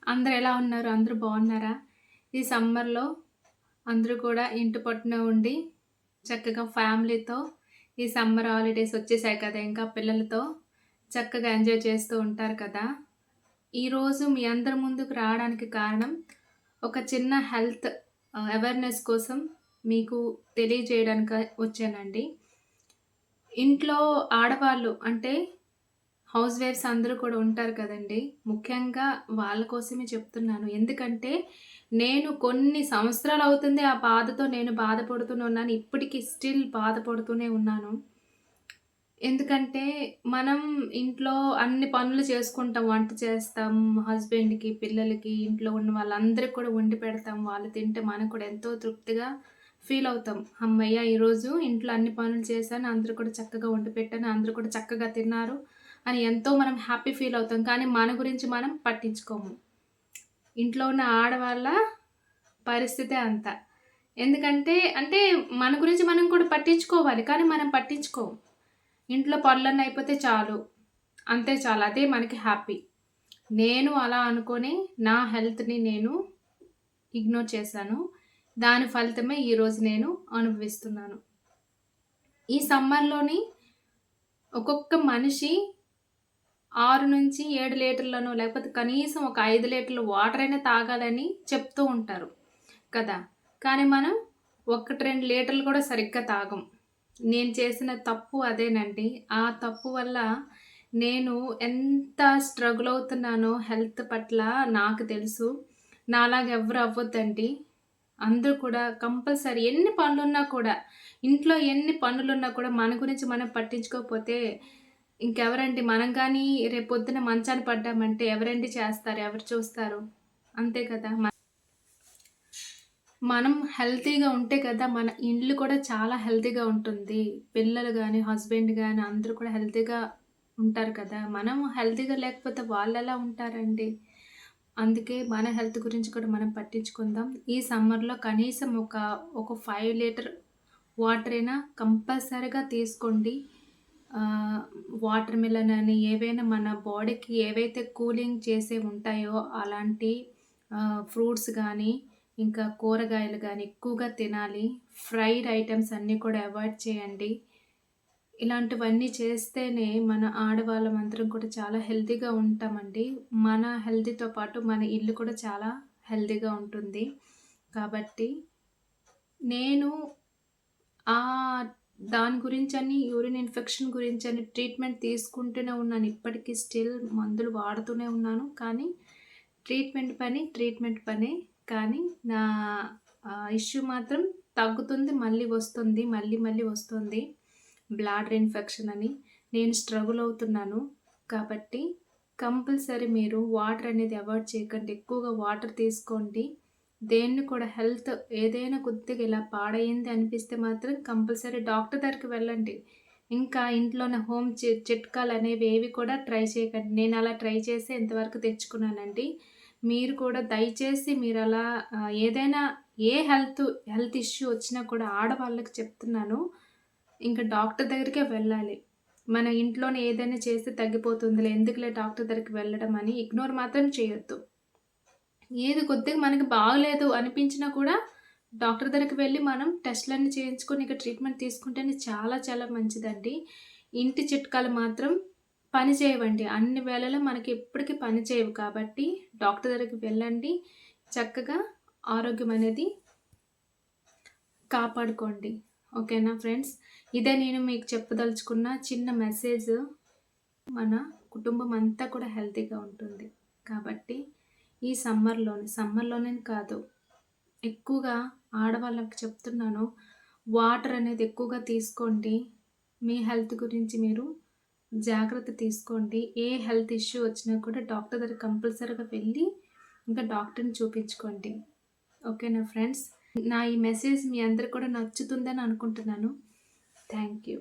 అందరూ ఎలా ఉన్నారు? అందరూ బాగున్నారా? ఈ సమ్మర్‌లో అందరూ కూడా ఇంటి పట్టున ఉండి చక్కగా ఫ్యామిలీతో ఈ సమ్మర్ హాలిడేస్ వచ్చేసాయి కదా! ఇంకా పిల్లలతో చక్కగా ఎంజాయ్ చేస్తూ ఉంటారు కదా! ఈరోజు మీ అందరి ముందుకు రావడానికి కారణం ఒక చిన్న హెల్త్ అవేర్‌నెస్ కోసం మీకు తెలియజేయడానికి వచ్చానండి. ఇంట్లో ఆడవాళ్ళు అంటే హౌస్ వైఫ్స్ అందరూ కూడా ఉంటారు కదండీ! ముఖ్యంగా వాళ్ళ కోసమే చెప్తున్నాను. ఎందుకంటే, నేను కొన్ని సంవత్సరాలవుతుంది ఆ బాధతో నేను బాధపడుతూనే ఉన్నాను. ఇప్పటికి స్టిల్ బాధపడుతూనే ఉన్నాను. ఎందుకంటే, మనం ఇంట్లో అన్ని పనులు చేసుకుంటాం. వంట చేస్తాం, హస్బెండ్‌కి, పిల్లలకి, ఇంట్లో ఉన్న వాళ్ళందరికి కూడా వండి పెడతాం. వాళ్ళు తింటే మనం కూడా ఎంతో తృప్తిగా ఫీలవుతాం. హమ్మయ్య! ఈరోజు ఇంట్లో అన్ని పనులు చేశాను. అందరూ కూడా చక్కగా వండి పెట్టాను. అందరూ కూడా చక్కగా తిన్నారు అని ఎంతో మనం హ్యాపీ ఫీలవుతాం. కానీ మన గురించి మనం పట్టించుకోము. ఇంట్లో ఉన్న ఆడవాళ్ళ పరిస్థితే అంత. ఎందుకంటే, అంటే మన గురించి మనం కూడా పట్టించుకోవాలి. కానీ మనం పట్టించుకోము. ఇంట్లో పనులన్నీ అయిపోతే చాలు. అంతే చాలు. అదే మనకి హ్యాపీ. నేను అలా అనుకోని నా హెల్త్‌ని నేను ఇగ్నోర్ చేశాను. దాని ఫలితమే ఈరోజు నేను అనుభవిస్తున్నాను. ఈ సమ్మర్‌లోని ఒక్కొక్క మనిషి 6-7 లీటర్లనో లేకపోతే కనీసం ఒక 5 లీటర్ల వాటర్ అయినా తాగాలని చెప్తూ ఉంటారు కదా! కానీ మనం 1, 2 లీటర్లు కూడా సరిగ్గా తాగం. నేను చేసిన తప్పు అదేనండి. ఆ తప్పు వల్ల నేను ఎంత స్ట్రగుల్ అవుతున్నానో హెల్త్ పట్ల నాకు తెలుసు. నాలాగా ఎవ్వరు అవ్వొద్దండి. అందరూ కూడా కంపల్సరీ ఎన్ని పనులున్నా కూడా, ఇంట్లో ఎన్ని పనులున్నా కూడా మన గురించి మనం పట్టించుకోకపోతే ఇంకెవరండి? మనం గానీ రేపొద్దున మంచాన పడ్డామంటే ఎవరండి చేస్తారు? ఎవరు చూస్తారు? అంతే కదా! మనం హెల్తీగా ఉంటే కదా మన ఇల్లు కూడా చాలా హెల్తీగా ఉంటుంది. పిల్లలు గాని, హస్బెండ్ గాని అందరూ కూడా హెల్తీగా ఉంటారు కదా! మనం హెల్తీగా లేకపోతే వాళ్ళెలా ఉంటారండి? అందుకే మన హెల్త్ గురించి కూడా మనం పట్టించుకుందాం. ఈ సమ్మర్‌లో కనీసం ఒక 5 లీటర్ వాటర్ అయినా కంపల్సరీగా తీసుకోండి. ఆహ్, వాటర్ మిలన్ అని ఏవైనా మన బాడీకి ఏవైతే కూలింగ్ చేసేవి ఉంటాయో అలాంటి ఫ్రూట్స్ గానీ ఇంకా కూరగాయలు గాని ఎక్కువగా తినాలి. ఫ్రైడ్ ఐటెమ్స్ అన్నీ కూడా అవాయిడ్ చేయండి. ఇలాంటివన్నీ చేస్తేనే మన ఆడవాళ్ళమందరం కూడా చాలా హెల్తీగా ఉంటామండి. మన హెల్తీతో పాటు మన ఇల్లు కూడా చాలా హెల్తీగా ఉంటుంది. కాబట్టి నేను ఆహ్, దాని గురించని యూరిన్ ఇన్ఫెక్షన్ గురించని ట్రీట్మెంట్ తీసుకుంటూనే ఉన్నాను. ఇప్పటికి స్టిల్ మందులు వాడుతూనే ఉన్నాను. కానీ ట్రీట్మెంట్ పనే. కానీ నా ఇష్యూ మాత్రం తగ్గుతుంది. మళ్ళీ వస్తుంది. మళ్ళీ మళ్ళీ వస్తుంది. బ్లాడర్ ఇన్ఫెక్షన్ అని. నేను స్ట్రగుల్ అవుతున్నాను. కాబట్టి కంపల్సరీ మీరు వాటర్ అనేది అవాయిడ్ చేయకండి. ఎక్కువగా వాటర్ తీసుకోండి. దేన్ని కూడా హెల్త్ ఏదైనా కొద్దిగా ఇలా పాడయింది అనిపిస్తే మాత్రం కంపల్సరీ డాక్టర్ దగ్గరికి వెళ్ళండి. ఇంకా ఇంట్లోనే హోమ్ చిట్కాలనేవి ఏవి కూడా ట్రై చేయకండి. నేను అలా ట్రై చేసి ఇంతవరకు తెచ్చుకున్నానండి. మీరు కూడా దయచేసి మీరలా ఏదైనా హెల్త్ ఇష్యూ వచ్చినా కూడా ఆడవాళ్ళకి చెప్తున్నాను. ఇంక డాక్టర్ దగ్గరికే వెళ్ళాలి. మన ఇంట్లోనే ఏదైనా చేస్తే తగ్గిపోతుందిలే, ఎందుకులే డాక్టర్ దగ్గరికి వెళ్ళడం అని ఇగ్నోర్ మాత్రం చేయొద్దు. ఏది కొద్దిగా మనకి బాగలేదు అనిపించినా కూడా డాక్టర్ దగ్గరికి వెళ్ళి మనం టెస్ట్‌లన్నీ చేయించుకొని ఇక ట్రీట్మెంట్ తీసుకుంటేనే చాలా చాలా మంచిదండి. ఇంటి చిట్కాలు మాత్రం పని చేయవండి. అన్ని వేళలా మనకి ఎప్పటికి పని చేయవు కాబట్టి డాక్టర్ దగ్గరికి వెళ్ళండి. చక్కగా ఆరోగ్యం అనేది కాపాడుకోండి. ఓకేనా ఫ్రెండ్స్? ఇదే నేను మీకు చెప్పదలుచుకున్న చిన్న మెసేజ్. మన కుటుంబం అంతా కూడా హెల్తీగా ఉంటుంది. కాబట్టి ఈ సమ్మర్‌లోనే కాదు, ఎక్కువగా ఆడవాళ్ళకి చెప్తున్నాను. వాటర్ అనేది ఎక్కువగా తీసుకోండి. మీ హెల్త్ గురించి మీరు జాగ్రత్త తీసుకోండి. ఏ హెల్త్ ఇష్యూ వచ్చినా కూడా డాక్టర్ దగ్గరికి కంపల్సరీగా వెళ్ళి ఇంకా డాక్టర్‌ని చూపించుకోండి. ఓకేనా ఫ్రెండ్స్? నా ఈ మెసేజ్ మీ అందరికి కూడా నచ్చుతుందని అనుకుంటున్నాను. Thank you.